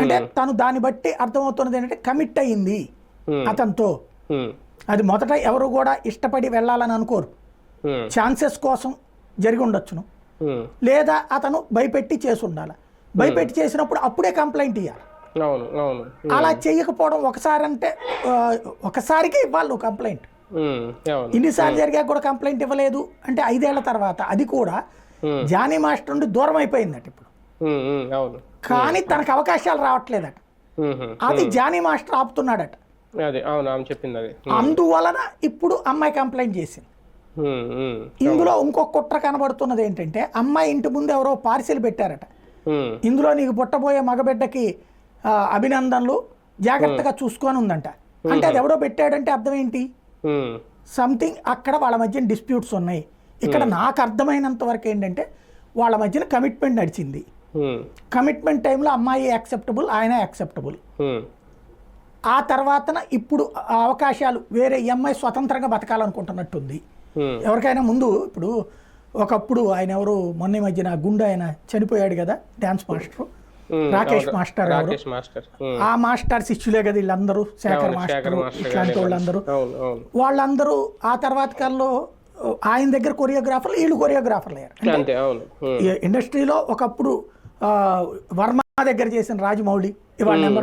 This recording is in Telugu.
అంటే తను దాన్ని బట్టి అర్థమవుతున్నది ఏంటంటే కమిట్ అయ్యింది అతనితో. అది మొదట ఎవరు కూడా ఇష్టపడి వెళ్ళాలని అనుకోరు, ఛాన్సెస్ కోసం జరిగి ఉండొచ్చును, లేదా అతను భయపెట్టి చేసి ఉండాలి. భయపెట్టి చేసినప్పుడు అప్పుడే కంప్లైంట్ ఇవ్వాలి. అలా చేయకపోవడం ఒకసారి అంటే ఒకసారికే ఇవ్వాలి నువ్వు కంప్లైంట్. ఇన్నిసార్లు జరిగాక కూడా కంప్లైంట్ ఇవ్వలేదు అంటే 5 ఏళ్ల తర్వాత అది కూడా జానీ మాస్టర్ నుండి దూరం అయిపోయిందట ఇప్పుడు. కానీ తనకు అవకాశాలు రావట్లేదట, అది జానీ మాస్టర్ ఆపుతున్నాడట. అందువలన ఇప్పుడు అమ్మాయి కంప్లైంట్ చేసింది. ఇందులో ఇంకొక కుట్ర కనబడుతున్నది ఏంటంటే అమ్మాయి ఇంటి ముందు ఎవరో పార్సిల్ పెట్టారట, ఇందులో నీకు పుట్టబోయే మగబిడ్డకి అభినందనలు, జాగ్రత్తగా చూసుకొని ఉందంట. అంటే అది ఎవడో పెట్టాడంటే అర్థం ఏంటి, సంథింగ్ అక్కడ వాళ్ళ మధ్యన డిస్ప్యూట్స్ ఉన్నాయి. ఇక్కడ నాకు అర్థమైనంత వరకు ఏంటంటే వాళ్ళ మధ్యన కమిట్మెంట్ నడిచింది. కమిట్మెంట్ టైంలో అమ్మాయి యాక్సెప్టబుల్, ఆయన యాక్సెప్టబుల్. ఆ తర్వాతన ఇప్పుడు అవకాశాలు వేరే అమ్మాయి స్వతంత్రంగా బతకాలనుకుంటున్నట్టుంది. ఎవరికైనా ముందు ఇప్పుడు ఒకప్పుడు ఆయన ఎవరు మొన్న మధ్యన గుండె ఆయన చనిపోయాడు కదా, డాన్స్ మాస్టర్ రాకేష్ మాస్టర్ ఎవరు, ఆ మాస్టర్ శిష్యులే కదా వీళ్ళందరూ, శేఖర్ మాస్టర్ ఇట్లాంటి వాళ్ళందరూ ఆ తర్వాత కాలంలో ఆయన దగ్గర కొరియోగ్రాఫర్లు, వీళ్ళు కొరియోగ్రాఫర్లు అయ్యారు. ఇండస్ట్రీలో ఒకప్పుడు వర్మ దగ్గర చేసిన రాజమౌళి ఇవాళ